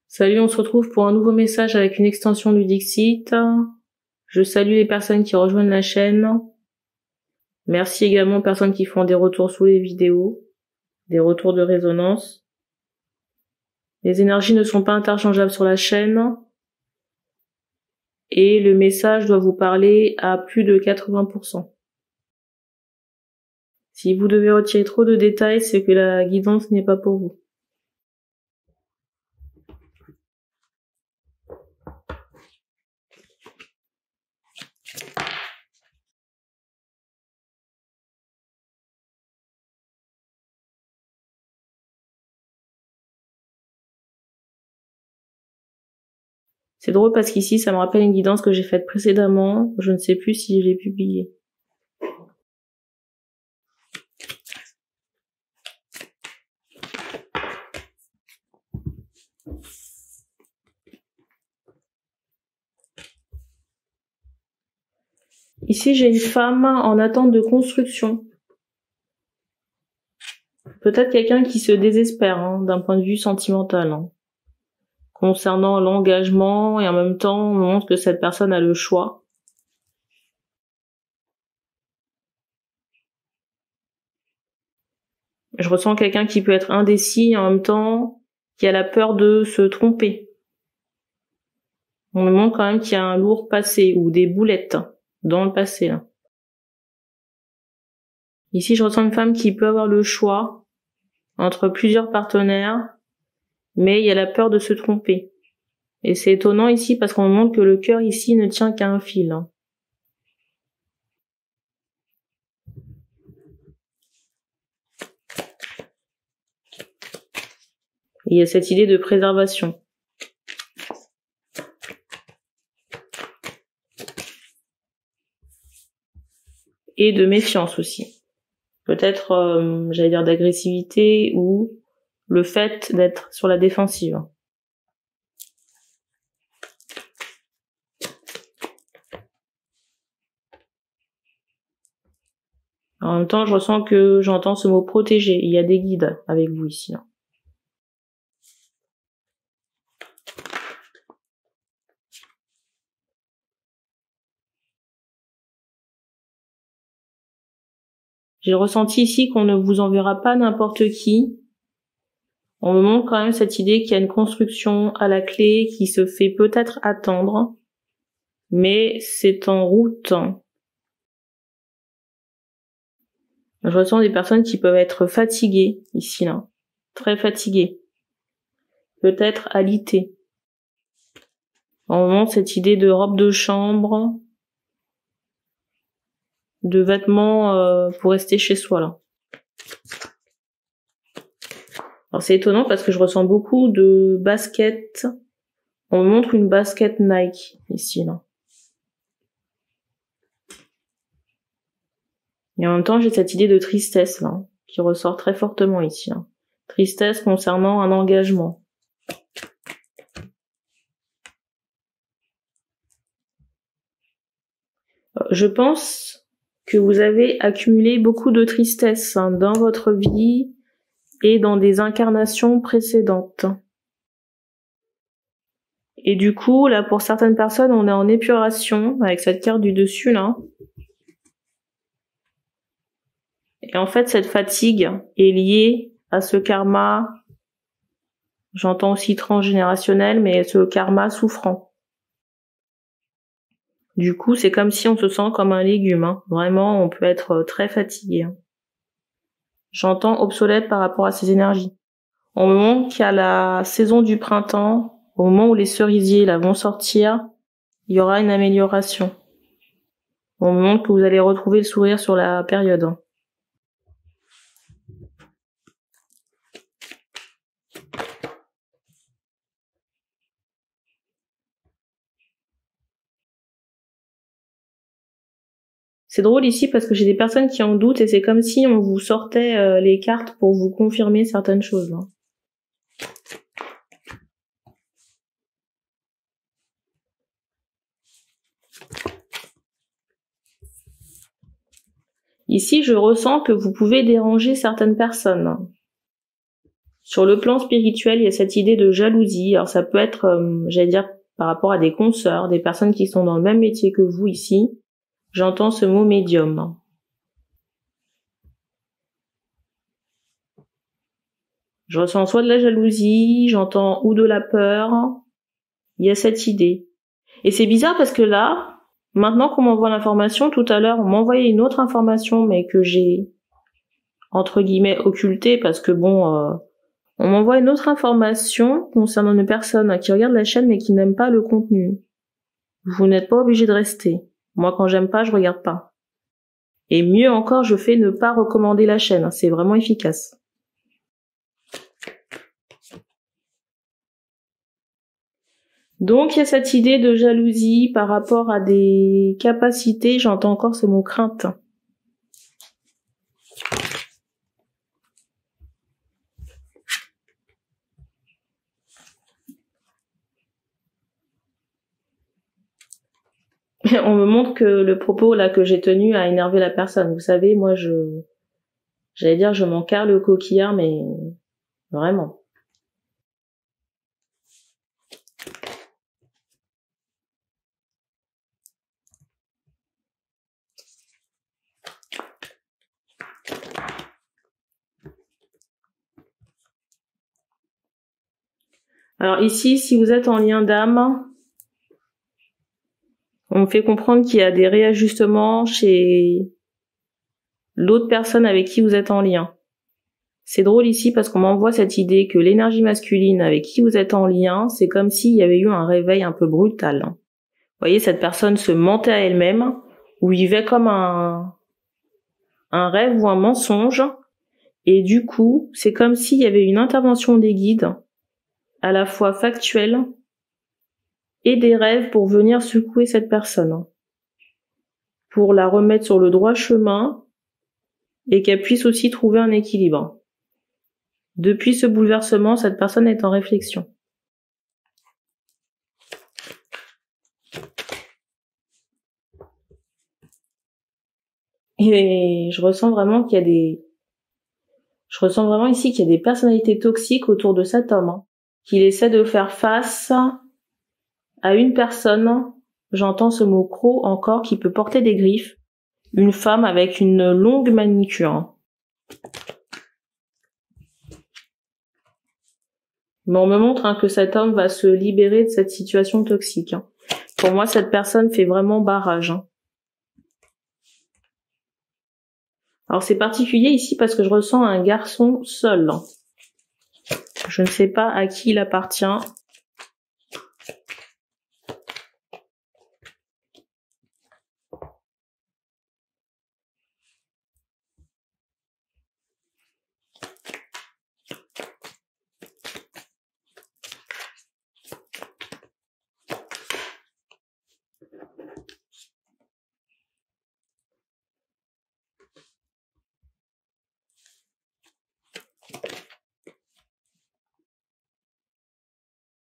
Salut, on se retrouve pour un nouveau message avec une extension du Dixit. Je salue les personnes qui rejoignent la chaîne. Merci également aux personnes qui font des retours sous les vidéos, des retours de résonance. Les énergies ne sont pas interchangeables sur la chaîne. Et le message doit vous parler à plus de 80%. Si vous devez retirer trop de détails, c'est que la guidance n'est pas pour vous. C'est drôle parce qu'ici, ça me rappelle une guidance que j'ai faite précédemment. Je ne sais plus si je l'ai publiée. Ici, j'ai une femme en attente de construction. Peut-être quelqu'un qui se désespère d'un point de vue sentimental. Concernant l'engagement, et en même temps, on montre que cette personne a le choix. Je ressens quelqu'un qui peut être indécis et en même temps qui a la peur de se tromper. On me montre quand même qu'il y a un lourd passé ou des boulettes dans le passé. Là. Ici, je ressens une femme qui peut avoir le choix entre plusieurs partenaires, mais il y a la peur de se tromper. Et c'est étonnant ici parce qu'on me montre que le cœur ici ne tient qu'à un fil. Et il y a cette idée de préservation. Et de méfiance aussi. Peut-être, j'allais dire d'agressivité ou le fait d'être sur la défensive. En même temps, je ressens que j'entends ce mot protéger. Il y a des guides avec vous ici. J'ai ressenti ici qu'on ne vous enverra pas n'importe qui. On me montre quand même cette idée qu'il y a une construction à la clé qui se fait peut-être attendre, mais c'est en route. Je ressens des personnes qui peuvent être fatiguées ici, là. Très fatiguées. Peut-être alitées. On me montre cette idée de robe de chambre, de vêtements pour rester chez soi, là. Alors c'est étonnant parce que je ressens beaucoup de baskets. On me montre une basket Nike ici, là. Et en même temps, j'ai cette idée de tristesse, là, qui ressort très fortement ici. Là. Tristesse concernant un engagement. Je pense que vous avez accumulé beaucoup de tristesse dans votre vie et dans des incarnations précédentes. Et du coup, là, pour certaines personnes, on est en épuration avec cette carte du dessus, là. Et en fait, cette fatigue est liée à ce karma, j'entends aussi transgénérationnel, mais ce karma souffrant. Du coup, c'est comme si on se sent comme un légume. Vraiment, on peut être très fatigué. J'entends obsolète par rapport à ces énergies. On me montre qu'à la saison du printemps, au moment où les cerisiers là vont sortir, il y aura une amélioration. On me montre que vous allez retrouver le sourire sur la période. C'est drôle ici parce que j'ai des personnes qui en doutent et c'est comme si on vous sortait les cartes pour vous confirmer certaines choses. Là. Ici, je ressens que vous pouvez déranger certaines personnes. Sur le plan spirituel, il y a cette idée de jalousie. Alors ça peut être, j'allais dire, par rapport à des consoeurs, des personnes qui sont dans le même métier que vous ici. J'entends ce mot médium. Je ressens soit de la jalousie, j'entends ou de la peur. Il y a cette idée. Et c'est bizarre parce que là, maintenant qu'on m'envoie l'information, tout à l'heure, on m'envoyait une autre information, mais que j'ai, entre guillemets, occultée parce que bon, on m'envoie une autre information concernant une personne qui regarde la chaîne mais qui n'aime pas le contenu. Vous n'êtes pas obligé de rester. Moi, quand j'aime pas, je regarde pas. Et mieux encore, je fais ne pas recommander la chaîne. C'est vraiment efficace. Donc, il y a cette idée de jalousie par rapport à des capacités. J'entends encore ce mot crainte. On me montre que le propos là que j'ai tenu a énervé la personne. Vous savez, moi, j'allais dire, je m'en carre le coquillard, mais vraiment. Alors ici, si vous êtes en lien d'âme, on me fait comprendre qu'il y a des réajustements chez l'autre personne avec qui vous êtes en lien. C'est drôle ici parce qu'on m'envoie cette idée que l'énergie masculine avec qui vous êtes en lien, c'est comme s'il y avait eu un réveil un peu brutal. Vous voyez, cette personne se mentait à elle-même ou vivait comme un rêve ou un mensonge. Et du coup, c'est comme s'il y avait une intervention des guides, à la fois factuelle et des rêves pour venir secouer cette personne, pour la remettre sur le droit chemin et qu'elle puisse aussi trouver un équilibre. Depuis ce bouleversement, cette personne est en réflexion. Et je ressens vraiment ici qu'il y a des personnalités toxiques autour de cet homme, qu'il essaie de faire face à une personne, j'entends ce mot croc encore, qui peut porter des griffes, une femme avec une longue manicure. Mais on me montre que cet homme va se libérer de cette situation toxique. Pour moi, cette personne fait vraiment barrage. Alors c'est particulier ici parce que je ressens un garçon seul. Je ne sais pas à qui il appartient.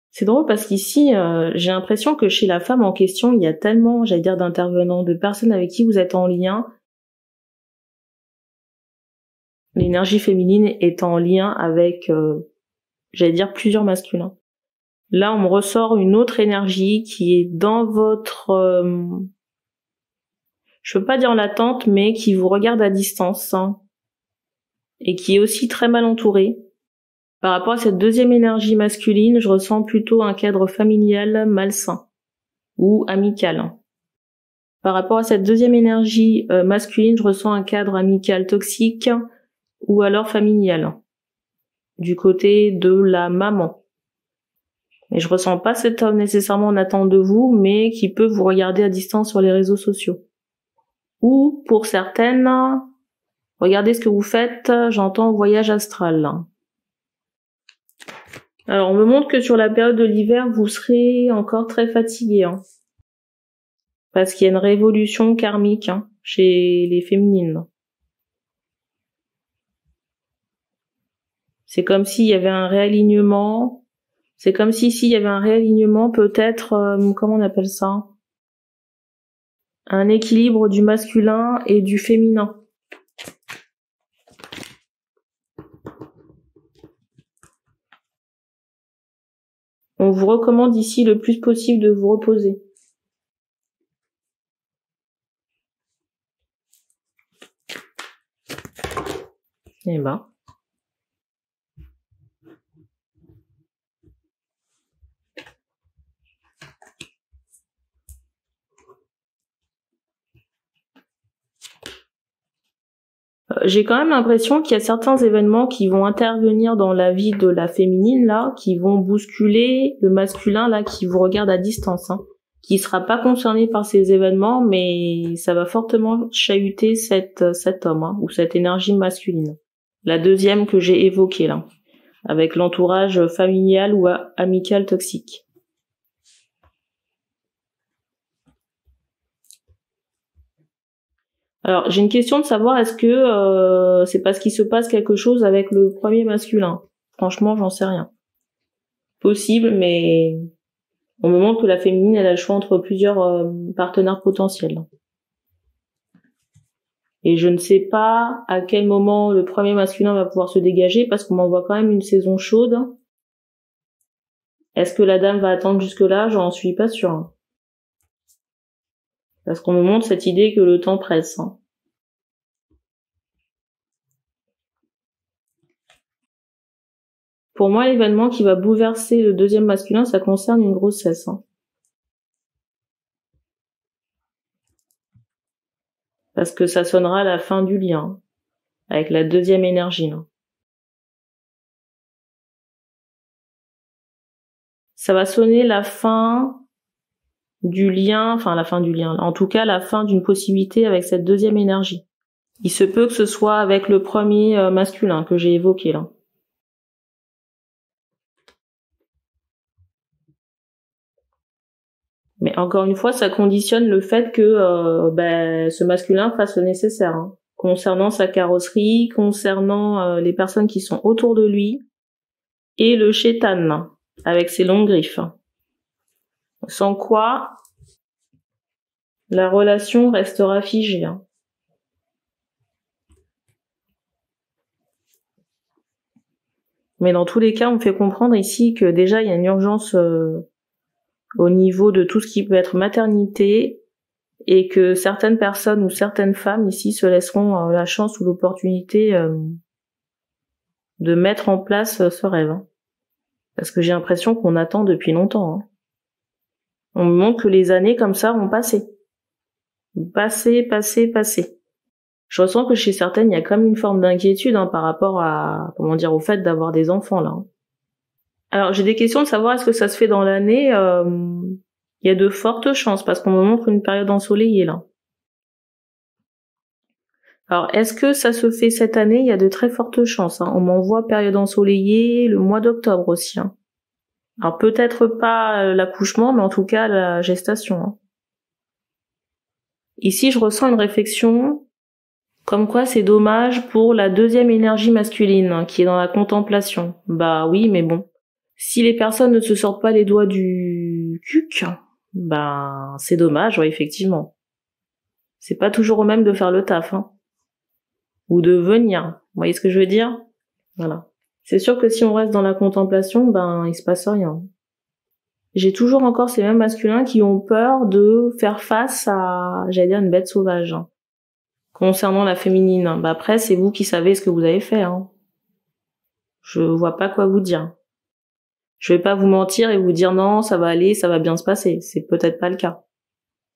C'est drôle parce qu'ici, j'ai l'impression que chez la femme en question, il y a tellement, j'allais dire, d'intervenants, de personnes avec qui vous êtes en lien. L'énergie féminine est en lien avec, j'allais dire, plusieurs masculins. Là, on me ressort une autre énergie qui est dans votre... je peux pas dire en latente, mais qui vous regarde à distance, et qui est aussi très mal entourée. Par rapport à cette deuxième énergie masculine, je ressens plutôt un cadre familial malsain ou amical. Par rapport à cette deuxième énergie masculine, je ressens un cadre amical toxique ou alors familial, du côté de la maman. Et je ressens pas cet homme nécessairement en attente de vous, mais qui peut vous regarder à distance sur les réseaux sociaux. Ou, pour certaines, regardez ce que vous faites, j'entends voyage astral. Alors, on me montre que sur la période de l'hiver, vous serez encore très fatigué, parce qu'il y a une révolution karmique chez les féminines. C'est comme s'il y avait un réalignement. C'est comme si ici il y avait un réalignement, peut-être, comment on appelle ça? Un équilibre du masculin et du féminin. On vous recommande ici le plus possible de vous reposer. Eh ben. J'ai quand même l'impression qu'il y a certains événements qui vont intervenir dans la vie de la féminine, là, qui vont bousculer le masculin, là, qui vous regarde à distance, hein, qui sera pas concerné par ces événements, mais ça va fortement chahuter cet homme, hein, ou cette énergie masculine. La deuxième que j'ai évoquée, là, avec l'entourage familial ou amical toxique. Alors, j'ai une question de savoir, est-ce que c'est parce qu'il se passe quelque chose avec le premier masculin? Franchement, j'en sais rien. Possible, mais on me montre que la féminine, elle a le choix entre plusieurs partenaires potentiels. Et je ne sais pas à quel moment le premier masculin va pouvoir se dégager, parce qu'on m'envoie quand même une saison chaude. Est-ce que la dame va attendre jusque-là? J'en suis pas sûre. Parce qu'on me montre cette idée que le temps presse. Pour moi, l'événement qui va bouleverser le deuxième masculin, ça concerne une grossesse. Parce que ça sonnera la fin du lien, avec la deuxième énergie. Ça va sonner la fin du lien, enfin la fin du lien, en tout cas la fin d'une possibilité avec cette deuxième énergie. Il se peut que ce soit avec le premier masculin que j'ai évoqué là. Mais encore une fois, ça conditionne le fait que ce masculin fasse le nécessaire, hein, concernant sa carrosserie, concernant les personnes qui sont autour de lui, et le chétan, avec ses longues griffes. Sans quoi, la relation restera figée. Hein. Mais dans tous les cas, on fait comprendre ici que déjà, il y a une urgence au niveau de tout ce qui peut être maternité, et que certaines personnes ou certaines femmes ici se laisseront la chance ou l'opportunité de mettre en place ce rêve. Hein. Parce que j'ai l'impression qu'on attend depuis longtemps. Hein. On me montre que les années comme ça vont passer. Passer. Je ressens que chez certaines, il y a comme une forme d'inquiétude par rapport à, au fait d'avoir des enfants là. Alors j'ai des questions de savoir est-ce que ça se fait dans l'année. Il y a de fortes chances parce qu'on me montre une période ensoleillée là. Alors est-ce que ça se fait cette année? Il y a de très fortes chances. Hein. On m'envoie période ensoleillée le mois d'octobre aussi. Hein. Alors peut-être pas l'accouchement, mais en tout cas la gestation. Hein. Ici je ressens une réflexion comme quoi c'est dommage pour la deuxième énergie masculine hein, qui est dans la contemplation. Bah oui, mais bon. Si les personnes ne se sortent pas les doigts du cuc, c'est dommage, ouais, effectivement. C'est pas toujours au même de faire le taf, hein. Ou de venir. Vous voyez ce que je veux dire? Voilà. C'est sûr que si on reste dans la contemplation, il se passe rien. J'ai toujours encore ces mêmes masculins qui ont peur de faire face à, j'allais dire, une bête sauvage. Hein. Concernant la féminine. Après, c'est vous qui savez ce que vous avez fait, hein. Je vois pas quoi vous dire. Je vais pas vous mentir et vous dire non, ça va aller, ça va bien se passer. C'est peut-être pas le cas.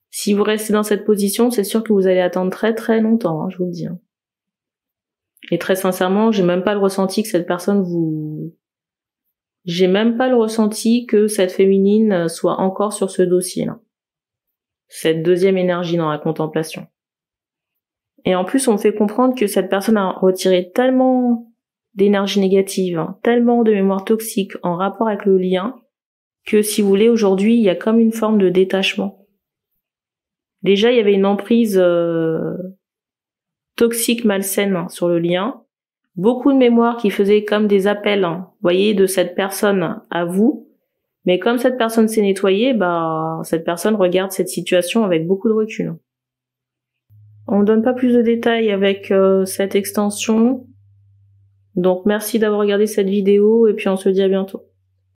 Si vous restez dans cette position, c'est sûr que vous allez attendre très très longtemps, hein, je vous le dis. Hein. Et très sincèrement, j'ai même pas le ressenti que cette personne j'ai même pas le ressenti que cette féminine soit encore sur ce dossier-là. Cette deuxième énergie dans la contemplation. Et en plus, on me fait comprendre que cette personne a retiré tellement d'énergie négative, hein, tellement de mémoire toxique en rapport avec le lien, que si vous voulez, aujourd'hui, il y a comme une forme de détachement. Déjà, il y avait une emprise toxique malsaine hein, sur le lien, beaucoup de mémoire qui faisait comme des appels, hein, voyez, de cette personne à vous, mais comme cette personne s'est nettoyée, cette personne regarde cette situation avec beaucoup de recul. On ne donne pas plus de détails avec cette extension. Donc merci d'avoir regardé cette vidéo et puis on se dit à bientôt.